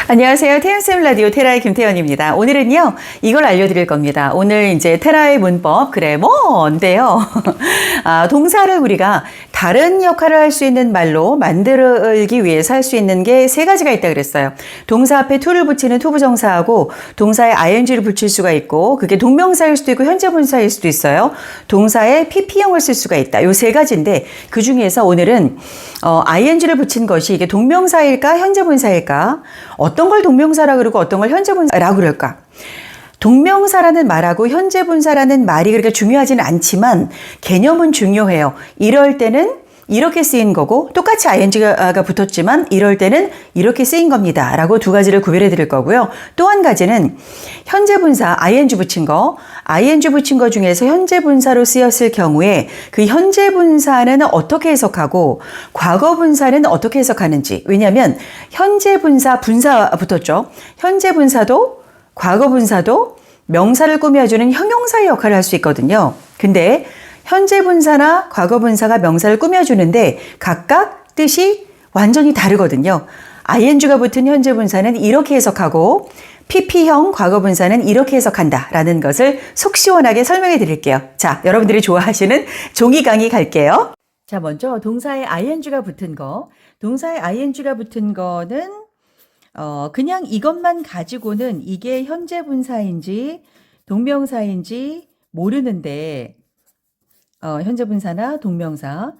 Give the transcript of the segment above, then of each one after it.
안녕하세요. 태연쌤 라디오 테라의 김태연입니다. 오늘은요, 이걸 알려드릴 겁니다. 오늘 이제 테라의 문법, 그래머인데요. 동사를 우리가 다른 역할을 할 수 있는 말로 만들기 위해서 할 수 있는 게 세 가지가 있다 그랬어요. 동사 앞에 to를 붙이는 투부정사하고 동사에 ing를 붙일 수가 있고, 그게 동명사일 수도 있고 현재 분사일 수도 있어요. 동사에 pp형을 쓸 수가 있다. 요 세 가지인데, 그 중에서 오늘은 ing를 붙인 것이 이게 동명사일까 현재 분사일까? 어떤 걸 동명사라 그러고 어떤 걸 현재 분사라고 그럴까? 동명사라는 말하고 현재 분사라는 말이 그렇게 중요하지는 않지만 개념은 중요해요. 이럴 때는 이렇게 쓰인 거고 똑같이 ing가 붙었지만 이럴 때는 이렇게 쓰인 겁니다. 라고 두 가지를 구별해 드릴 거고요. 또 한 가지는 현재 분사 ing 붙인 거, ing 붙인 거 중에서 현재 분사로 쓰였을 경우에 그 현재 분사는 어떻게 해석하고 과거 분사는 어떻게 해석하는지. 왜냐하면 현재 분사 붙었죠. 현재 분사도 과거 분사도 명사를 꾸며주는 형용사의 역할을 할 수 있거든요. 근데 현재 분사나 과거 분사가 명사를 꾸며주는데 각각 뜻이 완전히 다르거든요. ing가 붙은 현재 분사는 이렇게 해석하고 pp형 과거 분사는 이렇게 해석한다 라는 것을 속 시원하게 설명해 드릴게요. 자, 여러분들이 좋아하시는 종이 강의 갈게요. 자, 먼저 동사에 ing가 붙은 거. 동사에 ing가 붙은 거는 그냥 이것만 가지고는 이게 현재 분사인지 동명사인지 모르는데 현재 분사나 동명사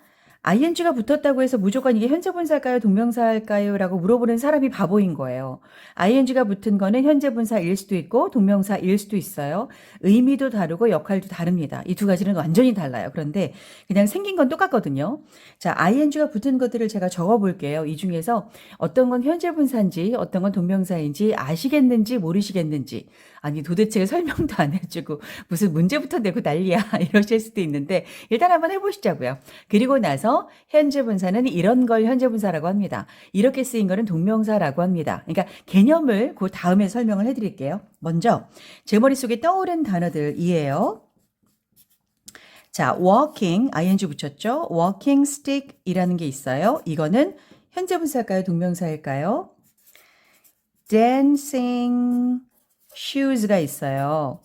ing가 붙었다고 해서 무조건 이게 현재 분사일까요? 동명사일까요? 라고 물어보는 사람이 바보인 거예요. ing가 붙은 거는 현재 분사일 수도 있고 동명사일 수도 있어요. 의미도 다르고 역할도 다릅니다. 이 두 가지는 완전히 달라요. 그런데 그냥 생긴 건 똑같거든요. 자, ing가 붙은 것들을 제가 적어 볼게요. 이 중에서 어떤 건 현재 분사인지 어떤 건 동명사인지 아시겠는지 모르시겠는지, 아니 도대체 설명도 안 해주고 무슨 문제부터 내고 난리야 이러실 수도 있는데 일단 한번 해보시자고요. 그리고 나서 현재 분사는 이런 걸 현재 분사라고 합니다. 이렇게 쓰인 거는 동명사라고 합니다. 그러니까 개념을 그 다음에 설명을 해드릴게요. 먼저 제 머릿속에 떠오른 단어들이에요. 자, walking, ing 붙였죠? walking stick 이라는 게 있어요. 이거는 현재 분사일까요? 동명사일까요? dancing shoes가 있어요.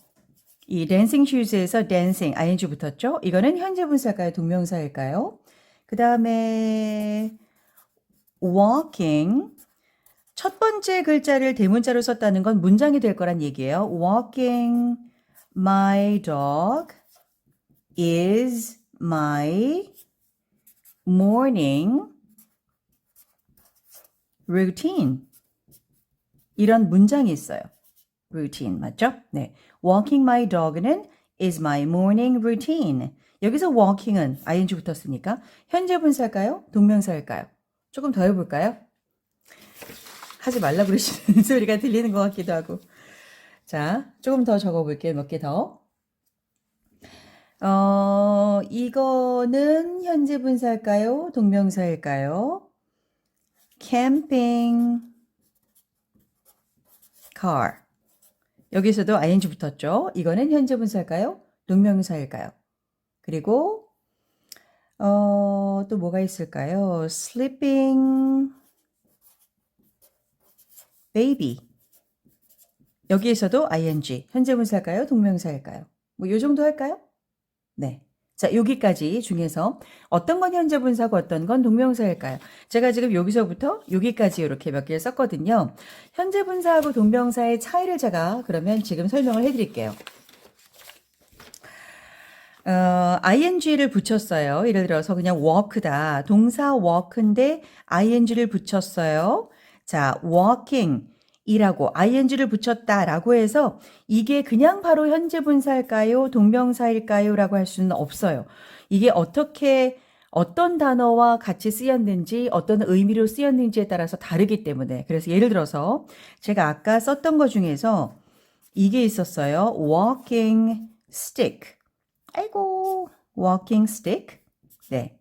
이 dancing shoes에서 dancing, ing 붙었죠? 이거는 현재 분사일까요? 동명사일까요? 그 다음에 walking, 첫 번째 글자를 대문자로 썼다는 건 문장이 될 거란 얘기예요. Walking my dog is my morning routine. 이런 문장이 있어요. routine 맞죠? 네. Walking my dog는 is my morning routine. 여기서 walking은 ing 붙었으니까 현재 분사일까요? 동명사일까요? 조금 더 해볼까요? 하지 말라 그러시는 소리가 들리는 것 같기도 하고. 자, 조금 더 적어볼게요. 몇 개 더. 이거는 현재 분사일까요? 동명사일까요? camping car. 여기서도 ing 붙었죠. 이거는 현재 분사일까요? 동명사일까요? 그리고 또 뭐가 있을까요? sleeping baby. 여기에서도 ing. 현재 분사일까요? 동명사일까요? 뭐 요 정도 할까요? 네. 자, 여기까지 중에서 어떤 건 현재 분사고 어떤 건 동명사일까요? 제가 지금 여기서부터 여기까지 이렇게 몇 개를 썼거든요. 현재 분사하고 동명사의 차이를 제가 그러면 지금 설명을 해드릴게요. ing를 붙였어요. 예를 들어서 그냥 walk다. 동사 walk인데 ing를 붙였어요. 자, walking 이라고 ing를 붙였다라고 해서 이게 그냥 바로 현재 분사일까요? 동명사일까요? 라고 할 수는 없어요. 이게 어떻게 어떤 단어와 같이 쓰였는지 어떤 의미로 쓰였는지에 따라서 다르기 때문에. 그래서 예를 들어서 제가 아까 썼던 것 중에서 이게 있었어요. walking stick. 아이고, walking stick. 네.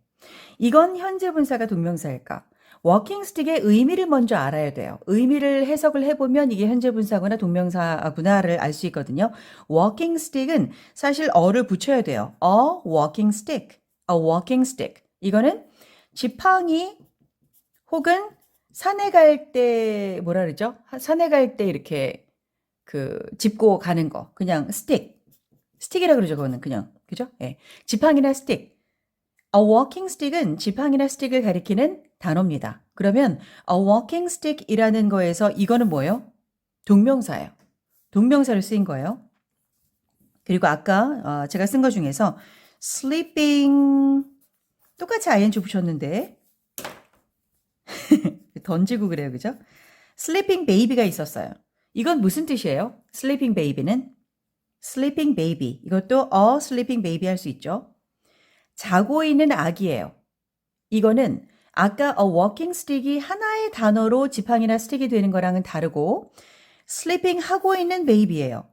이건 현재 분사가 동명사일까? 워킹 스틱의 의미를 먼저 알아야 돼요. 의미를 해석을 해보면 이게 현재 분사구나 동명사구나를 알 수 있거든요. 워킹 스틱은 사실 어를 붙여야 돼요. A walking stick, a walking stick. 이거는 지팡이 혹은 산에 갈 때 뭐라 그러죠? 산에 갈 때 이렇게 짚고 가는 거. 그냥 스틱이라 그러죠. 그거는 그냥. 그죠? 예. 지팡이나 스틱. A walking stick은 지팡이나 스틱을 가리키는 단어입니다. 그러면 a walking stick이라는 거에서 이거는 뭐예요? 동명사예요. 동명사를 쓰인 거예요. 그리고 아까 제가 쓴 거 중에서 sleeping 똑같이 ing 붙였는데 던지고 그래요. 그죠? sleeping baby가 있었어요. 이건 무슨 뜻이에요? sleeping baby는 sleeping baby. 이것도 a sleeping baby 할 수 있죠. 자고 있는 아기예요. 이거는 아까 a walking stick이 하나의 단어로 지팡이나 스틱이 되는 거랑은 다르고 sleeping 하고 있는 baby예요.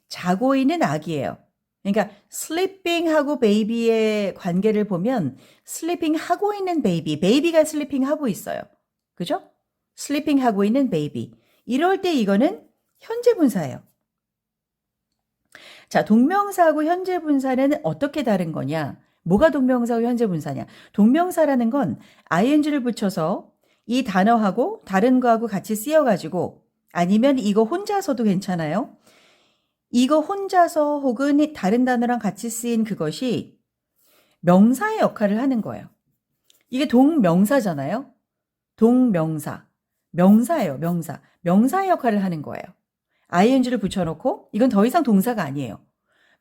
자고 있는 아기예요. 그러니까 sleeping 하고 baby의 관계를 보면 sleeping 하고 있는 baby가 sleeping 하고 있어요. 그죠? sleeping 하고 있는 baby. 이럴 때 이거는 현재 분사예요. 자, 동명사하고 현재 분사는 어떻게 다른 거냐? 뭐가 동명사하고 현재 분사냐? 동명사라는 건 ing를 붙여서 이 단어하고 다른 거하고 같이 쓰여가지고 아니면 이거 혼자서도 괜찮아요. 이거 혼자서 혹은 다른 단어랑 같이 쓰인 그것이 명사의 역할을 하는 거예요. 이게 동명사잖아요. 동명사. 명사예요. 명사. 명사의 역할을 하는 거예요. ing를 붙여놓고 이건 더 이상 동사가 아니에요.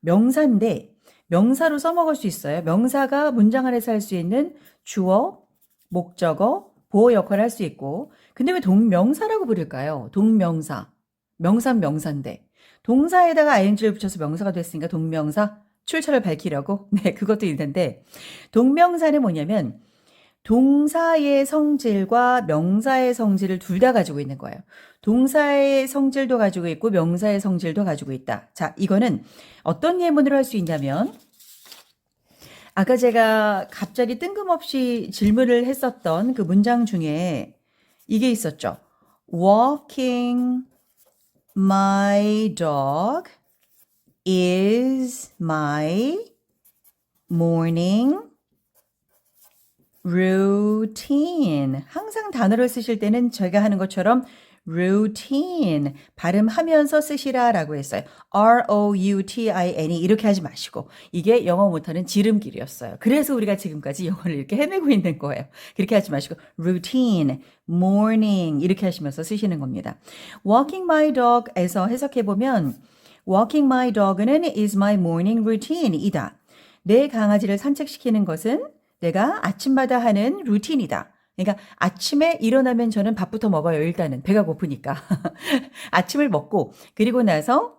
명사인데 명사로 써먹을 수 있어요. 명사가 문장 안에서 할 수 있는 주어, 목적어, 보어 역할을 할 수 있고 근데 왜 동명사라고 부를까요? 동명사. 명사는 명사인데 동사에다가 ing를 붙여서 명사가 됐으니까 동명사 출처를 밝히려고 네 그것도 있는데 동명사는 뭐냐면 동사의 성질과 명사의 성질을 둘 다 가지고 있는 거예요. 동사의 성질도 가지고 있고 명사의 성질도 가지고 있다. 자, 이거는 어떤 예문으로 할 수 있냐면 아까 제가 갑자기 뜬금없이 질문을 했었던 그 문장 중에 이게 있었죠. Walking my dog is my morning routine. 항상 단어를 쓰실 때는 저희가 하는 것처럼 routine 발음하면서 쓰시라라고 했어요. routine 이렇게 하지 마시고 이게 영어 못하는 지름길이었어요. 그래서 우리가 지금까지 영어를 이렇게 헤매고 있는 거예요. 그렇게 하지 마시고 routine, morning 이렇게 하시면서 쓰시는 겁니다. walking my dog에서 해석해보면 walking my dog는 is my morning routine이다. 내 강아지를 산책시키는 것은 내가 아침마다 하는 루틴이다. 그러니까 아침에 일어나면 저는 밥부터 먹어요. 일단은 배가 고프니까. 아침을 먹고 그리고 나서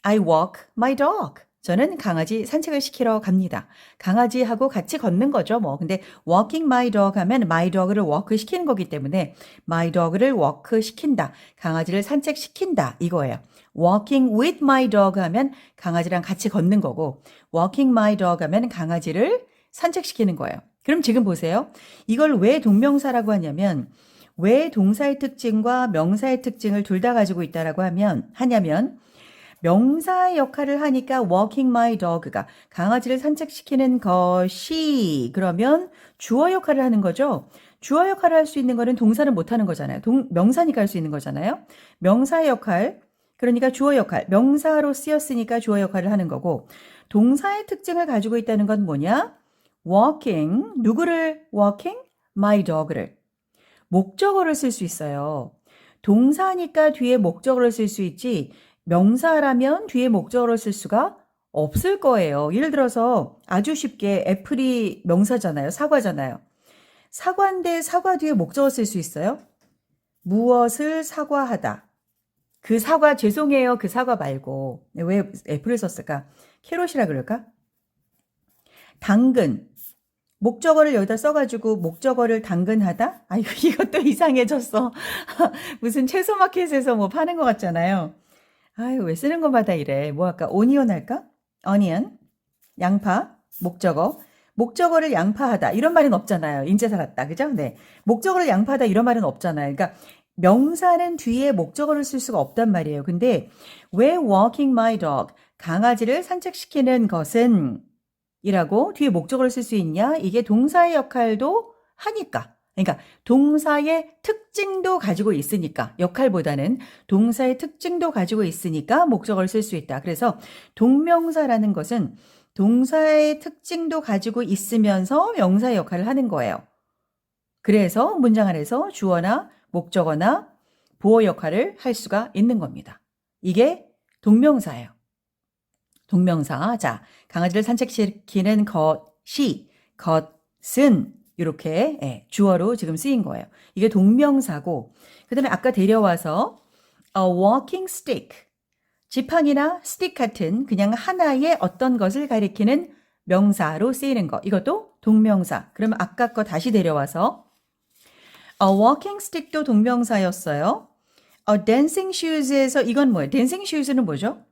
I walk my dog. 저는 강아지 산책을 시키러 갑니다. 강아지하고 같이 걷는 거죠. 뭐 근데 walking my dog 하면 my dog를 walk 시키는 거기 때문에 my dog를 walk 시킨다. 강아지를 산책시킨다. 이거예요. walking with my dog 하면 강아지랑 같이 걷는 거고 walking my dog 하면 강아지를 산책시키는 거예요. 그럼 지금 보세요. 이걸 왜 동명사라고 하냐면 왜 동사의 특징과 명사의 특징을 둘 다 가지고 있다라고 하냐면 명사의 역할을 하니까 walking my dog가 강아지를 산책시키는 것이 그러면 주어 역할을 하는 거죠. 주어 역할을 할 수 있는 거는 동사는 못 하는 거잖아요. 명사니까 할 수 있는 거잖아요. 명사의 역할 그러니까 주어 역할 명사로 쓰였으니까 주어 역할을 하는 거고 동사의 특징을 가지고 있다는 건 뭐냐? walking, 누구를 walking? my dog를. 목적어를 쓸 수 있어요. 동사니까 뒤에 목적어를 쓸 수 있지 명사라면 뒤에 목적어를 쓸 수가 없을 거예요. 예를 들어서 아주 쉽게 애플이 명사잖아요. 사과잖아요. 사과인데 사과 뒤에 목적어 쓸 수 있어요? 무엇을 사과하다. 그 사과 죄송해요. 그 사과 말고 왜 애플을 썼을까? 캐롯이라 그럴까? 당근. 목적어를 여기다 써가지고 목적어를 당근하다? 아이고 이것도 이상해졌어. 무슨 채소마켓에서 뭐 파는 것 같잖아요. 아유 왜 쓰는 것마다 이래. 뭐 할까? 오니언 할까? 어니언. 양파. 목적어. 목적어를 양파하다. 이런 말은 없잖아요. 인제 살았다. 그죠? 네. 목적어를 양파하다 이런 말은 없잖아요. 그러니까 명사는 뒤에 목적어를 쓸 수가 없단 말이에요. 근데 왜 walking my dog? 강아지를 산책시키는 것은 이라고 뒤에 목적어를 쓸 수 있냐? 이게 동사의 역할도 하니까. 그러니까 동사의 특징도 가지고 있으니까 역할보다는 동사의 특징도 가지고 있으니까 목적어를 쓸 수 있다. 그래서 동명사라는 것은 동사의 특징도 가지고 있으면서 명사의 역할을 하는 거예요. 그래서 문장 안에서 주어나 목적어나 보어 역할을 할 수가 있는 겁니다. 이게 동명사예요. 동명사. 자, 강아지를 산책시키는 것이, 것은 이렇게 주어로 지금 쓰인 거예요. 이게 동명사고, 그 다음에 아까 데려와서 a walking stick, 지팡이나 스틱 같은 그냥 하나의 어떤 것을 가리키는 명사로 쓰이는 거. 이것도 동명사. 그러면 아까 거 다시 데려와서 a walking stick도 동명사였어요. a dancing shoes에서 이건 뭐예요? dancing shoes는 뭐죠?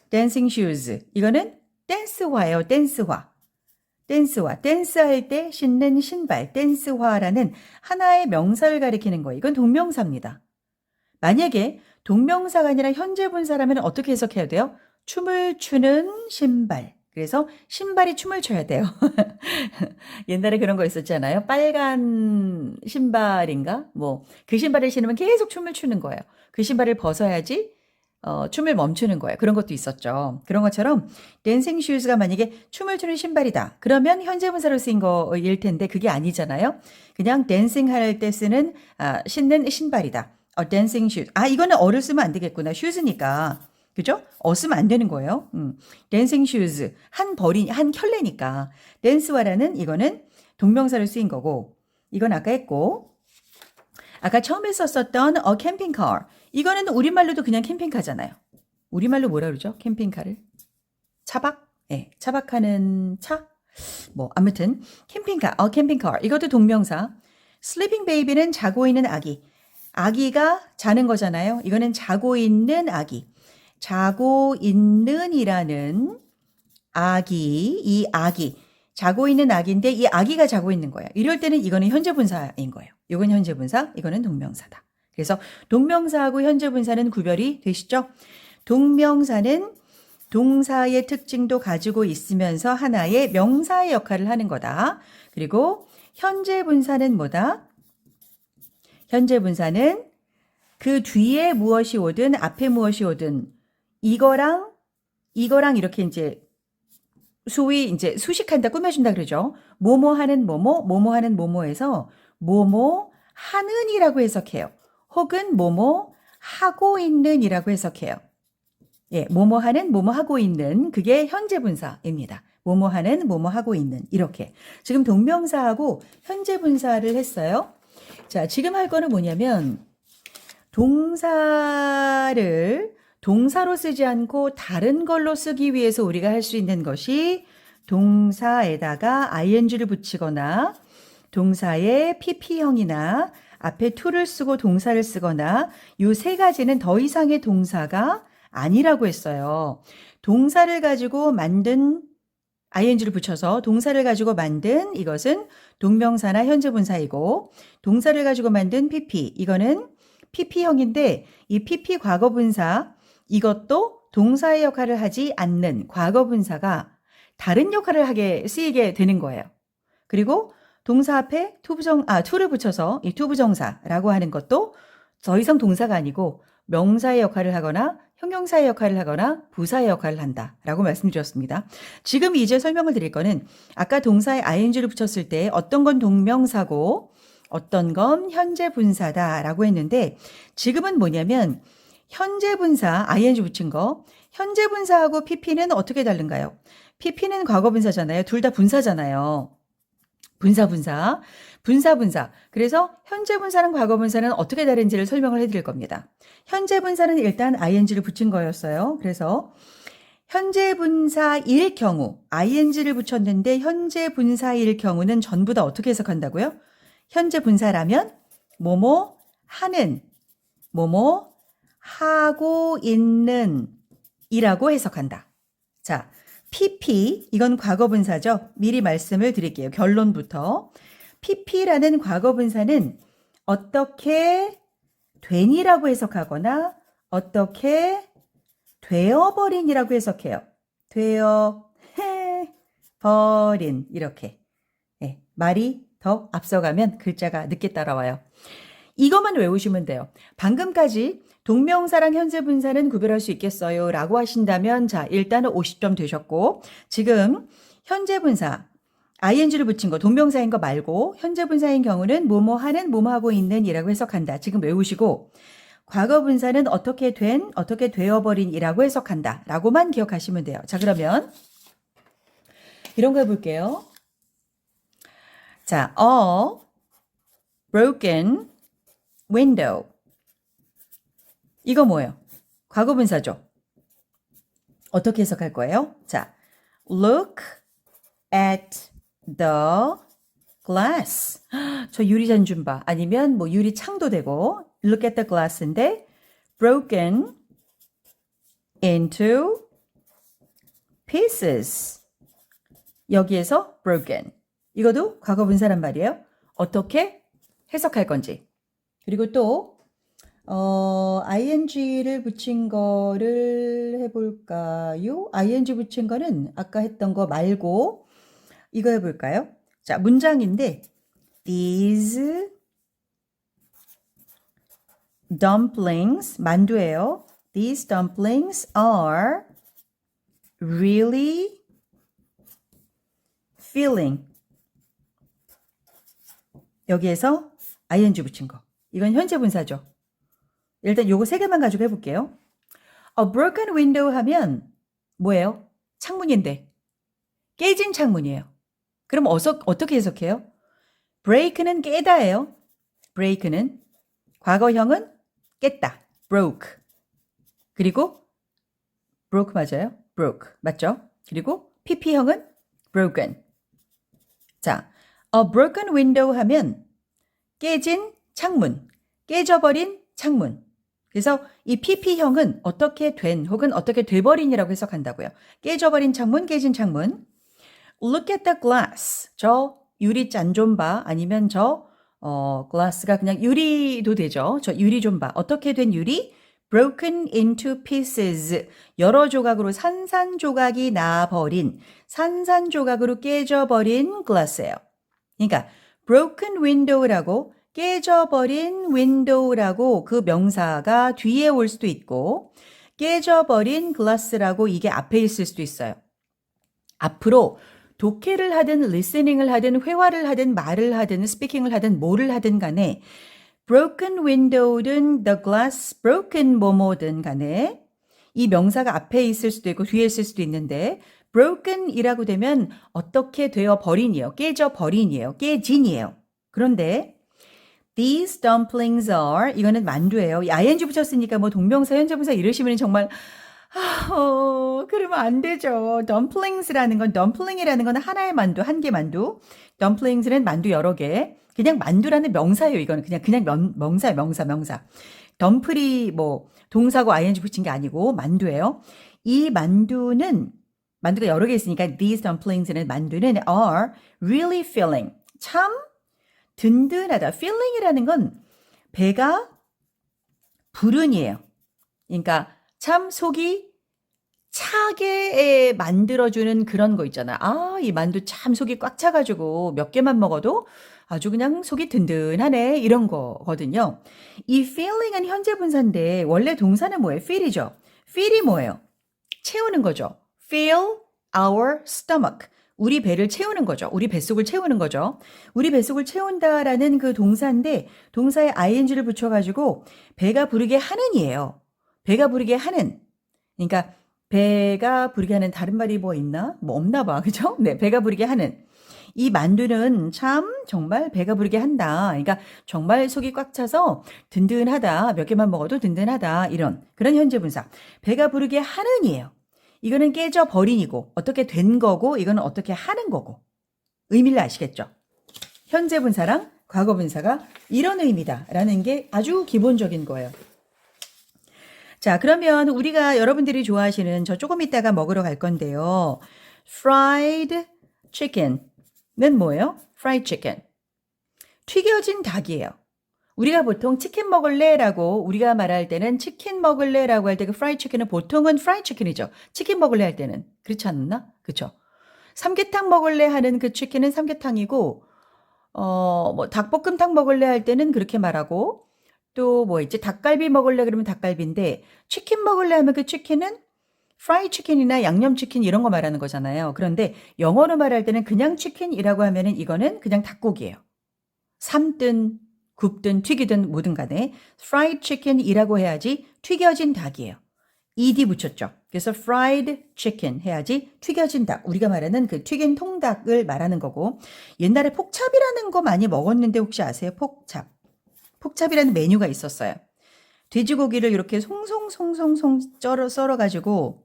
dancing shoes. 이거는 댄스화예요. 댄스화. 댄스화. 댄스할 때 신는 신발. 댄스화라는 하나의 명사를 가리키는 거예요. 이건 동명사입니다. 만약에 동명사가 아니라 현재 분사라면 어떻게 해석해야 돼요? 춤을 추는 신발. 그래서 신발이 춤을 춰야 돼요. 옛날에 그런 거 있었잖아요. 빨간 신발인가? 뭐 그 신발을 신으면 계속 춤을 추는 거예요. 그 신발을 벗어야지 춤을 멈추는 거예요. 그런 것도 있었죠. 그런 것처럼 댄싱 슈즈가 만약에 춤을 추는 신발이다. 그러면 현재 분사로 쓰인 거일 텐데 그게 아니잖아요. 그냥 댄싱 할 때 쓰는 신는 신발이다. 댄싱 슈즈. 이거는 어를 쓰면 안 되겠구나. 슈즈니까. 그죠? 쓰면 안 되는 거예요. 댄싱 슈즈. 한 켤레니까. 댄스화라는 이거는 동명사로 쓰인 거고 이건 아까 했고 아까 처음에 썼었던 캠핑카. 이거는 우리말로도 그냥 캠핑카잖아요. 우리말로 뭐라 그러죠? 캠핑카를? 차박? 네, 차박하는 차? 뭐 아무튼 캠핑카, 캠핑카. 이것도 동명사. sleeping baby는 자고 있는 아기. 아기가 자는 거잖아요. 이거는 자고 있는 아기. 자고 있는이라는 아기, 이 아기. 자고 있는 아기인데 이 아기가 자고 있는 거예요. 이럴 때는 이거는 현재 분사인 거예요. 이건 현재 분사, 이거는 동명사다. 그래서 동명사하고 현재 분사는 구별이 되시죠? 동명사는 동사의 특징도 가지고 있으면서 하나의 명사의 역할을 하는 거다. 그리고 현재 분사는 뭐다? 현재 분사는 그 뒤에 무엇이 오든 앞에 무엇이 오든 이거랑 이렇게 이제 소위 이제 수식한다, 꾸며준다 그러죠. 뭐뭐 하는 뭐뭐, 뭐뭐 하는 뭐뭐에서 뭐뭐 하는이라고 해석해요. 혹은 뭐뭐 하고 있는이라고 해석해요. 예, 뭐뭐 하는 뭐뭐 하고 있는 그게 현재 분사입니다. 뭐뭐 하는 뭐뭐 하고 있는 이렇게. 지금 동명사하고 현재 분사를 했어요. 자, 지금 할 거는 뭐냐면 동사를 동사로 쓰지 않고 다른 걸로 쓰기 위해서 우리가 할 수 있는 것이 동사에다가 ing를 붙이거나 동사의 pp형이나 앞에 to를 쓰고 동사를 쓰거나 이 세 가지는 더 이상의 동사가 아니라고 했어요. 동사를 가지고 만든 ing를 붙여서 동사를 가지고 만든 이것은 동명사나 현재 분사이고 동사를 가지고 만든 pp 이거는 pp형인데 이 pp 과거분사 이것도 동사의 역할을 하지 않는 과거분사가 다른 역할을 하게 쓰이게 되는 거예요. 그리고 동사 앞에 to를 붙여서 이 투부정사라고 하는 것도 더 이상 동사가 아니고 명사의 역할을 하거나 형용사의 역할을 하거나 부사의 역할을 한다라고 말씀드렸습니다. 지금 이제 설명을 드릴 거는 아까 동사에 ing를 붙였을 때 어떤 건 동명사고 어떤 건 현재 분사다라고 했는데 지금은 뭐냐면 현재 분사 ing 붙인 거 현재 분사하고 pp는 어떻게 다른가요? pp는 과거 분사잖아요. 둘 다 분사잖아요. 분사. 그래서 현재 분사랑 과거 분사는 어떻게 다른지를 설명을 해드릴 겁니다. 현재 분사는 일단 ing를 붙인 거였어요. 그래서 현재 분사일 경우 ing를 붙였는데 현재 분사일 경우는 전부 다 어떻게 해석한다고요? 현재 분사라면 뭐뭐 하는, 뭐뭐 하고 있는 이라고 해석한다. 자, pp 이건 과거 분사죠. 미리 말씀을 드릴게요. 결론부터. pp라는 과거 분사는 어떻게 된이라고 해석하거나 어떻게 되어버린이라고 해석해요. 되어 버린 이렇게. 네, 말이 더 앞서가면 글자가 늦게 따라와요. 이것만 외우시면 돼요. 방금까지 동명사랑 현재 분사는 구별할 수 있겠어요? 라고 하신다면 자, 일단은 50점 되셨고 지금 현재 분사 ing를 붙인 거 동명사인 거 말고 현재 분사인 경우는 뭐뭐 하는 뭐뭐 하고 있는 이라고 해석한다. 지금 외우시고 과거 분사는 어떻게 된 어떻게 되어버린 이라고 해석한다. 라고만 기억하시면 돼요. 자, 그러면 이런 거 해볼게요. 자, a broken window. 이거 뭐예요? 과거 분사죠. 어떻게 해석할 거예요? 자, look at the glass. 저 유리잔 좀 봐. 아니면 뭐 유리창도 되고 look at the glass인데 broken into pieces. 여기에서 broken. 이것도 과거 분사란 말이에요. 어떻게 해석할 건지. 그리고 또 ing를 붙인 거를 해볼까요? ing 붙인 거는 아까 했던 거 말고 이거 해볼까요? 자, 문장인데 These dumplings, 만두예요. These dumplings are really filling. 여기에서 ing 붙인 거. 이건 현재 분사죠. 일단 요거 세 개만 가지고 해볼게요. A broken window 하면 뭐예요? 창문인데. 깨진 창문이에요. 그럼 어떻게 해석해요? break는 깨다예요. break는. 과거형은 깼다. broke. 그리고 broke 맞아요? broke. 맞죠? 그리고 pp형은 broken. 자, a broken window 하면 깨진 창문, 깨져버린 창문. 그래서 이 pp형은 어떻게 된 혹은 어떻게 돼버린이라고 해석한다고요. 깨져버린 창문, 깨진 창문. Look at the glass. 저 유리 짠 좀 봐. 아니면 저 glass가 그냥 유리도 되죠. 저 유리 좀 봐. 어떻게 된 유리? Broken into pieces. 여러 조각으로 산산조각이 나버린, 산산조각으로 깨져버린 glass예요. 그러니까 broken window라고 깨져버린 window라고 그 명사가 뒤에 올 수도 있고 깨져버린 glass라고 이게 앞에 있을 수도 있어요. 앞으로 독해를 하든 리스닝을 하든 회화를 하든 말을 하든 스피킹을 하든 뭐를 하든 간에 broken window든 the glass broken 뭐뭐든 간에 이 명사가 앞에 있을 수도 있고 뒤에 있을 수도 있는데 broken이라고 되면 어떻게 되어 버린이에요. 깨져 버린이에요. 깨진이에요. 그런데 these dumplings are 이거는 만두예요. ing 붙였으니까 뭐 동명사 현재분사 이러시면 정말 그러면 안 되죠. dumplings라는 건 dumpling이라는 건 하나의 만두, 한 개 만두. dumplings는 만두 여러 개. 그냥 만두라는 명사예요. 이거는 그냥 명사예요. 명사. 덤플이 뭐 동사고 ing 붙인 게 아니고 만두예요. 이 만두가 여러 개 있으니까 these dumplings는 만두는 are really filling. 참 든든하다. filling이라는 건 배가 불은이에요. 그러니까 참 속이 차게 만들어주는 그런 거 있잖아. 아, 이 만두 참 속이 꽉 차가지고 몇 개만 먹어도 아주 그냥 속이 든든하네. 이런 거거든요. 이 filling은 현재 분사인데 원래 동사는 뭐예요? fill이죠. fill이 뭐예요? 채우는 거죠. fill our stomach. 우리 배를 채우는 거죠. 우리 뱃속을 채우는 거죠. 우리 뱃속을 채운다라는 그 동사인데 동사에 ing를 붙여가지고 배가 부르게 하는이에요. 배가 부르게 하는. 그러니까 배가 부르게 하는 다른 말이 뭐 있나? 뭐 없나 봐. 그죠? 네, 배가 부르게 하는. 이 만두는 참 정말 배가 부르게 한다. 그러니까 정말 속이 꽉 차서 든든하다. 몇 개만 먹어도 든든하다. 이런 그런 현재 분사. 배가 부르게 하는이에요. 이거는 깨져버린이고 어떻게 된 거고 이거는 어떻게 하는 거고. 의미를 아시겠죠? 현재 분사랑 과거 분사가 이런 의미다라는 게 아주 기본적인 거예요. 자, 그러면 우리가 여러분들이 좋아하시는 저 조금 이따가 먹으러 갈 건데요. fried chicken은 뭐예요? fried chicken. 튀겨진 닭이에요. 우리가 보통 치킨 먹을래라고 우리가 말할 때는 치킨 먹을래라고 할 때 그 fried chicken은 보통은 fried chicken이죠. 치킨 먹을래 할 때는. 그렇지 않나? 그렇죠. 삼계탕 먹을래 하는 그 치킨은 삼계탕이고 뭐 닭볶음탕 먹을래 할 때는 그렇게 말하고 또 뭐 있지? 닭갈비 먹을래 그러면 닭갈비인데 치킨 먹을래 하면 그 치킨은 프라이 치킨이나 양념 치킨 이런 거 말하는 거잖아요. 그런데 영어로 말할 때는 그냥 치킨이라고 하면은 이거는 그냥 닭고기예요. 삶든 굽든 튀기든 뭐든 간에 fried chicken이라고 해야지 튀겨진 닭이에요. ed 붙였죠. 그래서 fried chicken 해야지 튀겨진 닭. 우리가 말하는 그 튀긴 통닭을 말하는 거고 옛날에 폭찹이라는 거 많이 먹었는데 혹시 아세요? 폭찹. 폭찹이라는 메뉴가 있었어요. 돼지고기를 이렇게 송송송송송 썰어가지고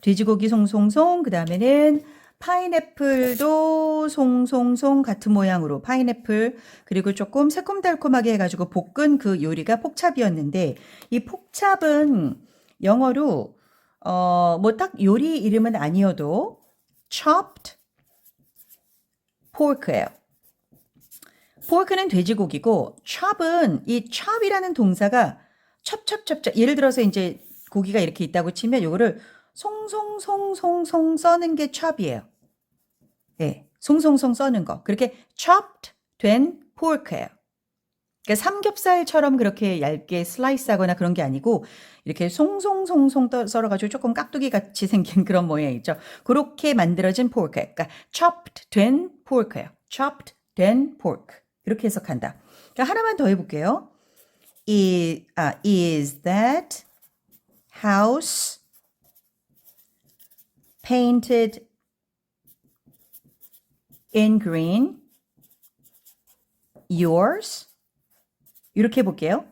돼지고기 송송송 그 다음에는 파인애플도 송송송 같은 모양으로 파인애플 그리고 조금 새콤달콤하게 해가지고 볶은 그 요리가 폭찹이었는데 이 폭찹은 영어로 뭐 딱 요리 이름은 아니어도 chopped pork예요. pork는 돼지고기고 chop은 이 chop이라는 동사가 첩첩첩첩 예를 들어서 이제 고기가 이렇게 있다고 치면 요거를 송송송송송 써는 게 chop이에요. 예, 송송송 써는 거. 그렇게 chopped 된 pork예요. 그러니까 삼겹살처럼 그렇게 얇게 슬라이스하거나 그런 게 아니고 이렇게 송송송송 썰어가지고 조금 깍두기 같이 생긴 그런 모양 있죠. 그렇게 만들어진 pork. 그러니까 chopped 된 pork예요. chopped 된 pork. 이렇게 해석한다. 그러니까 하나만 더 해볼게요. Is that house painted in green? Yours? 이렇게 해볼게요.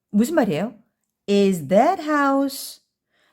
무슨 말이에요? Is that house?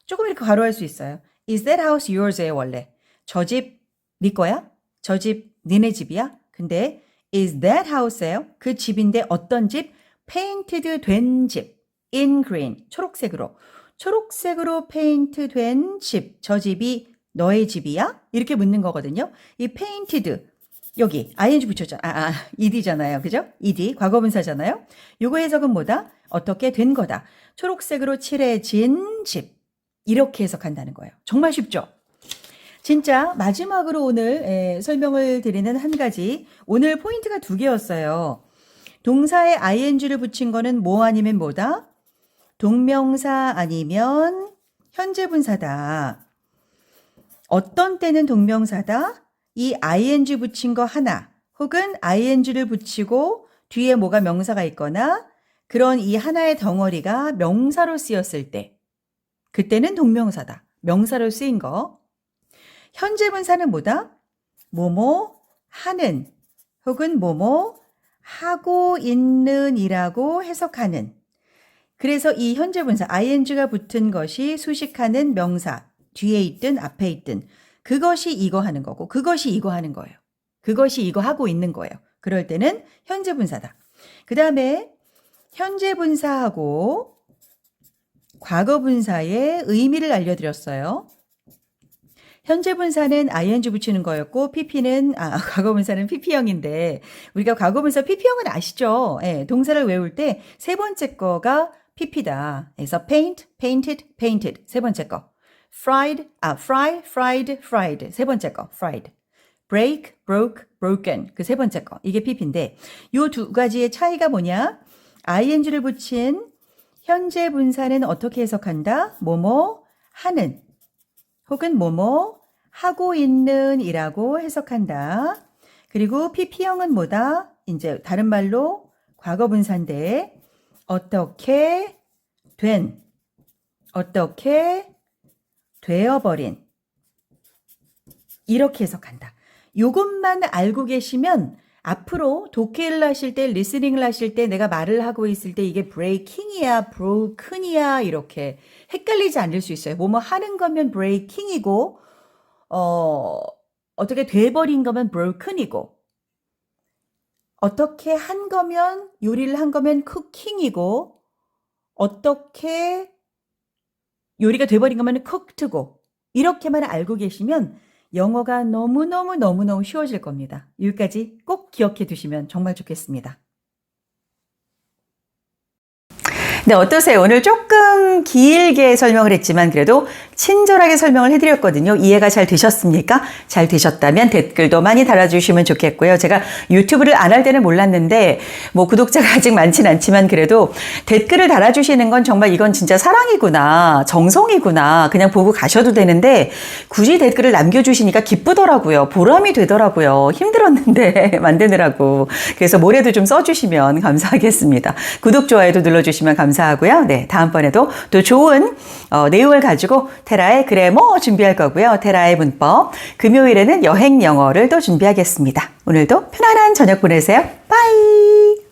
조금 이렇게 괄호할 수 있어요. Is that house yours예요, 원래. 저 집 네 거야? 저 집 니네 집이야? 근데 is that house예요. 그 집인데 어떤 집? painted 된 집. in green. 초록색으로. 초록색으로 페인트 된 집. 저 집이 너의 집이야? 이렇게 묻는 거거든요. 이 painted 여기 ing 붙였잖아. ed잖아요. 그죠? ed 과거분사잖아요. 요거 해석은 뭐다? 어떻게 된 거다. 초록색으로 칠해진 집. 이렇게 해석한다는 거예요. 정말 쉽죠? 진짜 마지막으로 오늘 설명을 드리는 한 가지. 오늘 포인트가 2개였어요. 동사에 ing를 붙인 거는 뭐 아니면 뭐다? 동명사 아니면 현재 분사다. 어떤 때는 동명사다? 이 ing 붙인 거 하나 혹은 ing를 붙이고 뒤에 뭐가 명사가 있거나 그런 이 하나의 덩어리가 명사로 쓰였을 때 그때는 동명사다. 명사로 쓰인 거. 현재 분사는 뭐다? 뭐뭐 하는 혹은 뭐뭐 하고 있는 이라고 해석하는. 그래서 이 현재 분사 ing가 붙은 것이 수식하는 명사 뒤에 있든 앞에 있든 그것이 이거 하는 거고 그것이 이거 하는 거예요. 그것이 이거 하고 있는 거예요. 그럴 때는 현재 분사다. 그 다음에 현재 분사하고 과거 분사의 의미를 알려드렸어요. 현재 분사는 ing 붙이는 거였고 pp는 과거 분사는 pp형인데 우리가 과거 분사 pp형은 아시죠? 예, 동사를 외울 때 세 번째 거가 pp다. 그래서 paint, painted, painted 세 번째 거. fried, fry, fried, fried 세 번째 거. fried. break, broke, broken 그 세 번째 거. 이게 pp인데 요 두 가지의 차이가 뭐냐? ing를 붙인 현재 분사는 어떻게 해석한다? 뭐뭐 하는 혹은 뭐뭐 하고 있는 이라고 해석한다. 그리고 pp형은 뭐다? 이제 다른 말로 과거 분사인데 어떻게 된, 어떻게 되어버린 이렇게 해석한다. 요것만 알고 계시면 앞으로 독해를 하실 때, 리스닝을 하실 때 내가 말을 하고 있을 때 이게 breaking이야, broken이야 이렇게 헷갈리지 않을 수 있어요. 뭐뭐 하는 거면 breaking이고 어떻게 돼버린 거면 broken이고 어떻게 한 거면 요리를 한 거면 cooking이고 어떻게 요리가 돼버린 거면 cooked고 이렇게만 알고 계시면 영어가 너무너무 쉬워질 겁니다. 여기까지 꼭 기억해 두시면 정말 좋겠습니다. 네, 어떠세요? 오늘 조금 길게 설명을 했지만 그래도 친절하게 설명을 해드렸거든요. 이해가 잘 되셨습니까? 잘 되셨다면 댓글도 많이 달아주시면 좋겠고요. 제가 유튜브를 안 할 때는 몰랐는데 뭐 구독자가 아직 많진 않지만 그래도 댓글을 달아주시는 건 정말 이건 진짜 사랑이구나, 정성이구나, 그냥 보고 가셔도 되는데 굳이 댓글을 남겨주시니까 기쁘더라고요. 보람이 되더라고요. 힘들었는데 만드느라고. 그래서 모레도 좀 써주시면 감사하겠습니다. 구독, 좋아요도 눌러주시면 감사하고요. 네, 다음번에도 또 좋은 내용을 가지고 테라의 그래 뭐 준비할 거고요. 테라의 문법. 금요일에는 여행 영어를 또 준비하겠습니다. 오늘도 편안한 저녁 보내세요. 빠이.